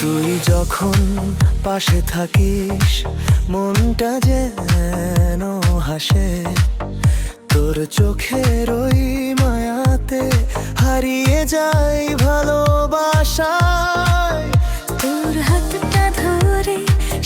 তুই যখন পাশে থাকিস মনটা যেন হাসে, তোর চোখের ওই মায়াতে হারিয়ে যাই ভালোবাসায়। তোর হাতটা ধরে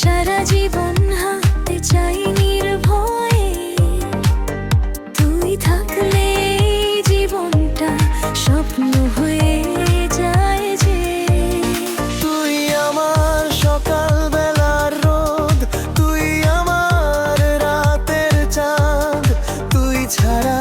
সারা জীবন হাঁটতে চাই নির্ভয়ে, তুই থাকলে এই জীবনটা স্বপ্ন হয়ে যায় যে। তুই আমার সকাল বেলার রোদ, তুই আমার রাতের চাঁদ, তুই ছাড়া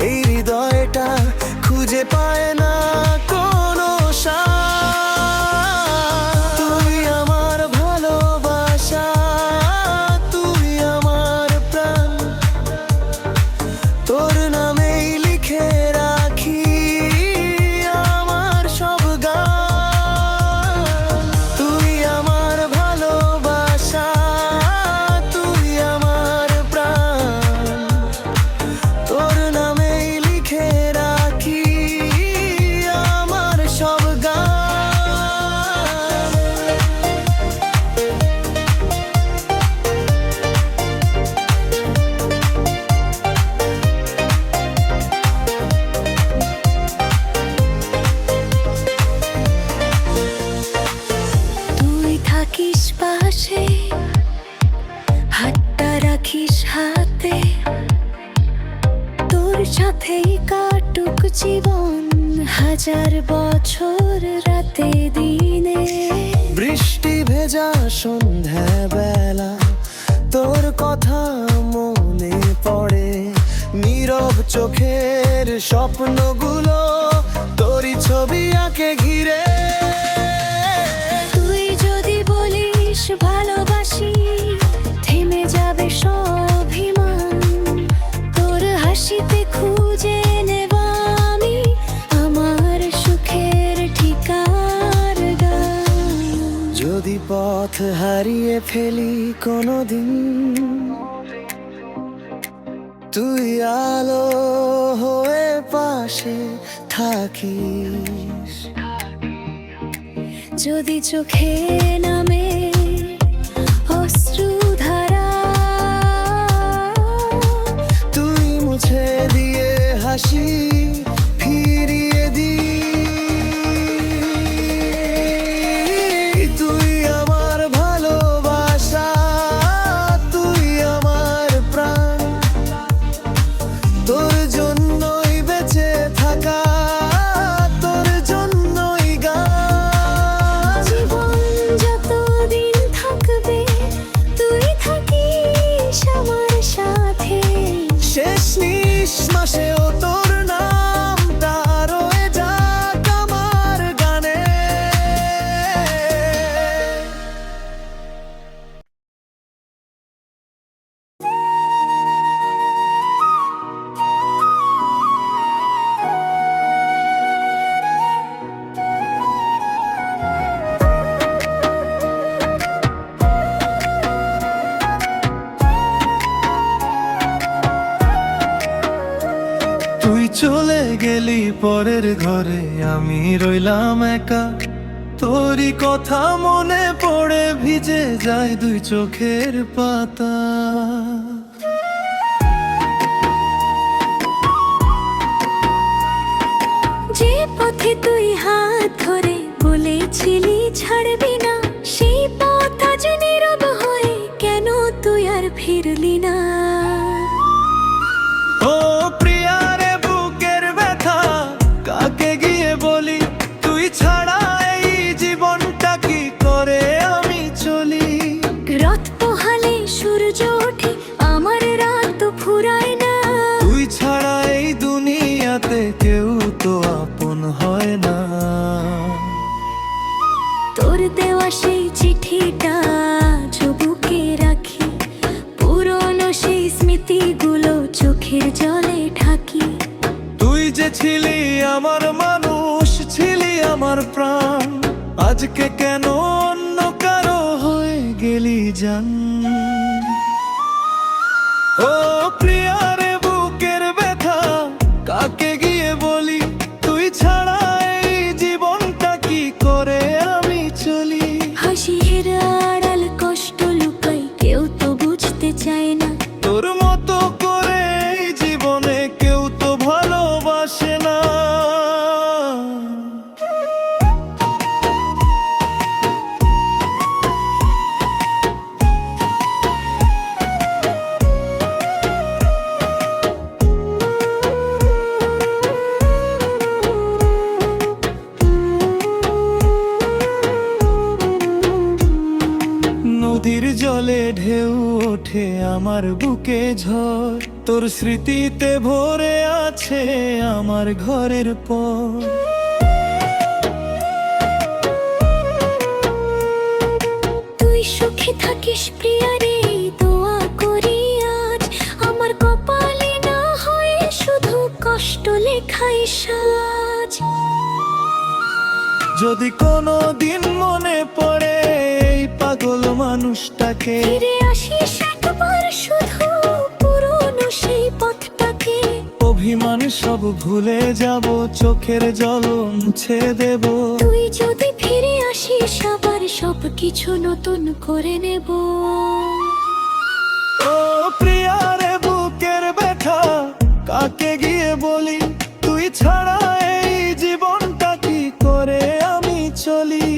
এই হৃদয়টা খুঁজে পায় না কোনো শান্তি। তুই আমার ভালোবাসা, তুই আমার প্রাণ, তোর নামেই লিখে রাখি আমার সব গান। তুই আমার ভালোবাসা, তুই আমার প্রাণ, তোর নামেই লিখে রাখি আমার সব গান। তুই থাকিস পাশে, হাতটা রাখিস হাতে, তোর সাথেই কাটুক জীবন হাজার বছর রাতে দিনে। বৃষ্টি ভেজা সন্ধ্যা বেলা তোর কথা মনে পড়ে, নীরব চোখের স্বপ্নগুলো তোরই ছবি আঁকে ঘিরে। তুই যদি বলিস ভালোবাসি, থেমে যাবে সব অভিমান, তোর হাসিতে খুঁজে নেব আমি আমার সুখের ঠিকার গান। যদি পথ হারিয়ে ফেলি কোনোদিন, তুই আলো হয়ে পাশে থাকিস। যদি চোখে নামে অশ্রুধারা, তুই মুছে দিয়ে হাসি ফিরিয়ে দি। তুই আমার ভালোবাসা, তুই আমার প্রাণ, তোর জন্যই বেঁচে থাকা, তোর জন্যই গান। জীবন যতদিন থাকবে তুই থাকিস আমার সাথে। শেষ নিঃশ্বাসেও তোর নামটা রয়ে যাক আমার গানে। তুই চলে গেলি পরের ঘরে, আমি রইলাম একা, তোরই কথা মনে পড়ে ভিজে যায় দুই চোখের পাতা। যে পথে তুই হাত ধরে বলেছিলি ছাড়বি না, সেই পথ আজ নীরব হয়ে কেন তুই আর ফিরলি না। ও প্রিয়া রে বুকের ব্যথা কাকে গিয়ে বলি, তুই ছাড়া এই জীবনটা কি করে আমি চলি। রাত পোহালে সূর্য ওঠে, আমার রাত ফুরায় না। তুই ছাড়া এই দুনিয়াতে কেউ তো আপন হয় না। তোর দেওয়া সেই চিঠিটা বুকে রাখি, পুরনো সেই স্মৃতিগুলো চোখের জলে ঢাকি। তুই যে ছিলি আমার মানুষ, ছিলি আমার প্রাণ, আজকে কেন অন্য কারো হয়ে গেলি জান। ও প্রিয়া রে বুকের ব্যথা কাকে গিয়ে বলি, তুই ছাড়া এই জীবনটা কি করে আমি চলি। নদীর জলে ঢেউ ওঠে আমার বুকে ঝড়, তোর স্মৃতিতে ভরে আছে আমার ঘরের পর। তুই সুখে থাকিস প্রিয়া রে, দোয়া করি আজ আমার কপালে না হয় শুধু কষ্ট লেখাই সাজ। যদি কোনো দিন মনে পড়ে এই পাগল মানুষটাকে, ফিরে আসিস একবার শুধু পুরনো সেই পথটাকে। অভিমান সব ভুলে যাব, চোখের জল মুছে দেব। তুই যদি ফিরে আসিস আবার সব কিছু নতুন করে নেব। ও প্রিয়া রে বুকের ব্যথা কাকে গিয়ে বলি, তুই ছাড়া এই জীবনটা কি করে আমি চলি।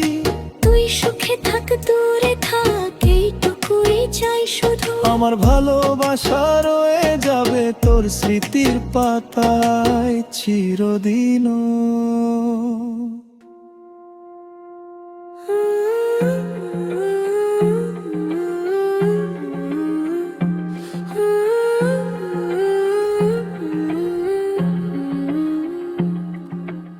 তুই সুখে থাক দূরে থাক এইটুকুই চাই শুধু। আমার ভালোবাসা রয়ে যাবে তোর স্মৃতির পাতায় চিরদিন।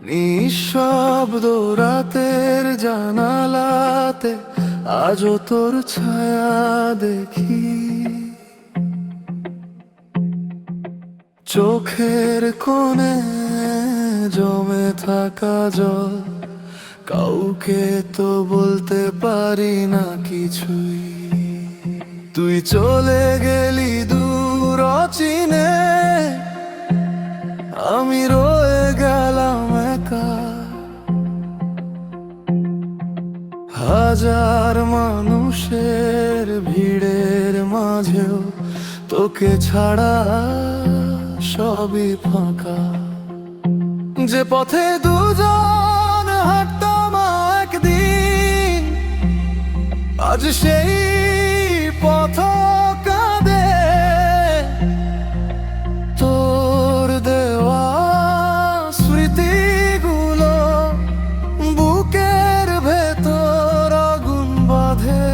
নিঃশব্দ রাতের জানালাতে আজও তোর ছায়া দেখি, চোখের কোণে জমে থাকা জল, কাউকে তো বলতে পারি না কিছুই। তুই চলে গেলি দূর অচিনে, আমি রয়ে গেলাম একা। হাজার মানুষের ভিড়ের মাঝেও তোকে ছাড়া সবই ফাঁকা। যে পথে দুজন হাঁটতাম একদিন, আজ সেই পথ কাঁদে। তোর দেওয়া স্মৃতিগুলো বুকের ভেতর আগুন বাঁধে।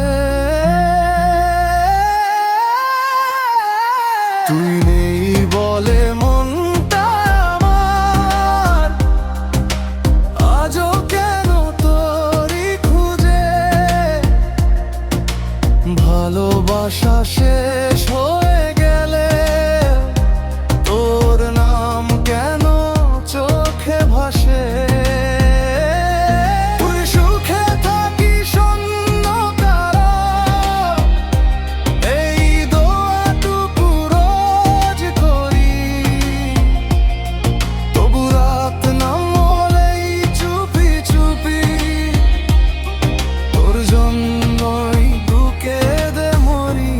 তুই নেই বলে মনটা আমার আজও কেন তোরই খুঁজে। ভালোবাসা শেষ হয়ে গেলে তোর নাম কেন চোখে ভাসে। তুই সুখে থাকিস অন্যকারো, এই দোয়াটুকু রোজ করি। তবু রাত নামলেই চুপি চুপি তোর জন্যই বুকে দে মরি।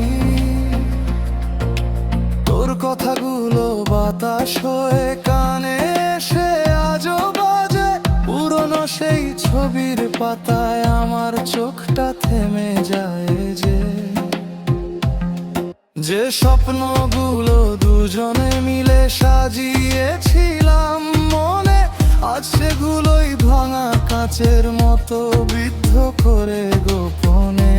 তোর কথাগুলো বাতাস হয়ে কানে এসে আজও বাজে, পুরনো সেই ছবির পাতায় আমার চোখটা থেমে যায়। যে স্বপ্নগুলো দুজনে মিলে সাজিয়েছিলাম মনে, আজ সেগুলোই ভাঙা কাচের মতো বিদ্ধ করে গোপনে।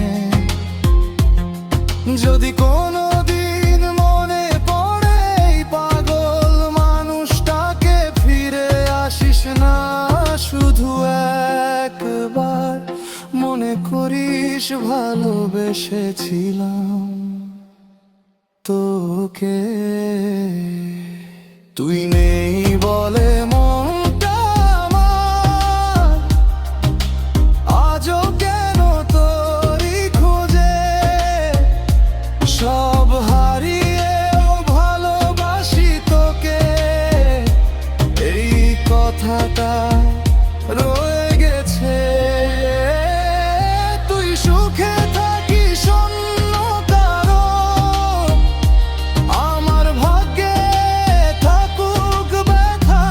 যদি কোনো দিন মনে পড়ে এই পাগল মানুষটাকে, ফিরে আসিস না শুধু একবার মনে করিস ভালোবেসেছিলাম তোকে। তুই নেই বলে মনটা আমার আজও কেন তোরই খোঁজে। সব হারিয়েও ভালোবাসি তোকে, এই কথাটা রয়ে গেছে। তুই সুখে থাকিস অন্য কারো, আমার ভাগ্যে থাকুক ব্যথা।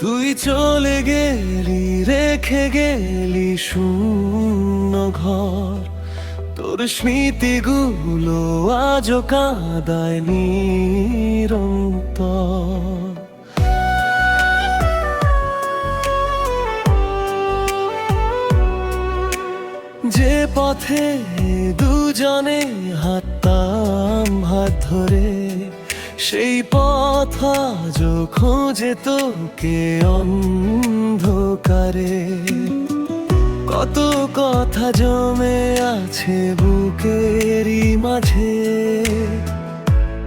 তুই চলে গেলি, রেখে গেলি শূন্য ঘর। তোর স্মৃতিগুলো আজও কাঁদায় নিরন্তর। যে পথে দুজনে হাঁটতাম হাত ধরে, সেই পথ আজও খোঁজে তোকে অন্ধকারে। কত কথা জমে আছে বুকেরই মাঝে,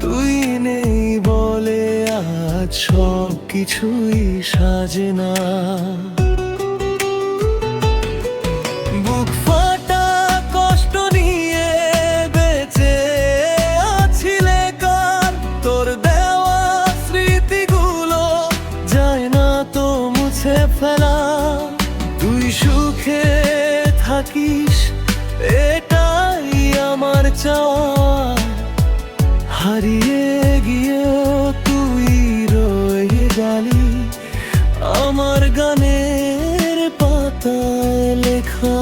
তুই নেই বলে আজ সব কিছুই সাজে না। বুক ফাটা কষ্ট নিয়ে বেঁচে আছি লেকার, তোর দেওয়া স্মৃতিগুলো যায় না তো মুছে ফেলা। তুই সুখে থাকিস এটাই আমার চাওয়া, হারিয়ে গিয়েও তুই রয়ে গেলি আমার গানের পাতায় লেখা।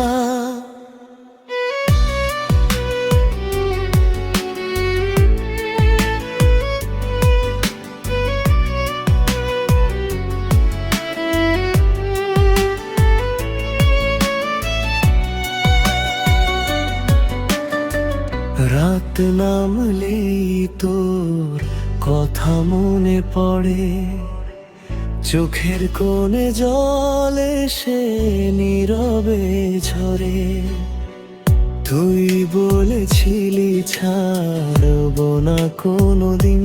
রাত নামলেই তোর কথা মনে পড়ে, চোখের কোণে জল এসে নীরবে ঝরে। তুই বলেছিলি ছাড়বো না কোনোদিন,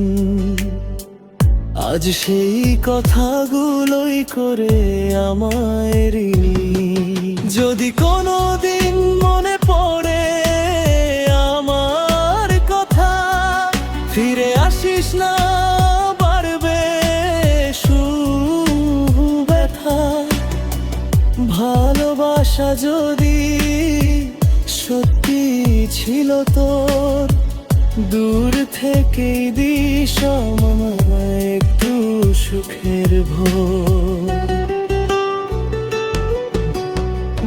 আজ সেই কথাগুলোই করে আমায় ঋণী। যদি কোনোদিন মনে পড়ে আমার কথা, ফিরে আসিস না, বাড়বে শুধু ব্যথা। ভালোবাসা যদি সত্যি ছিল তোর, দূর থেকেই দিস আমায় একটু সুখের ভোর।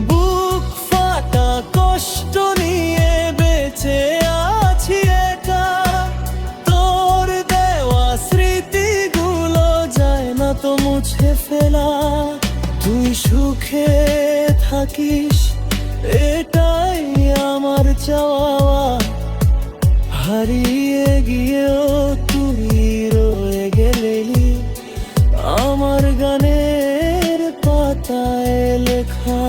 বুক ফাটা কষ্ট নিয়ে বেঁচে আছি একা, তোর দেওয়া স্মৃতিগুলো যায় না তো মুছে ফেলা। তুই সুখে থাকিস এটাই আমার চাওয়া, হারিয়ে গিয়েও তুই রয়ে গেলি আমার গানের পাতায় লেখা।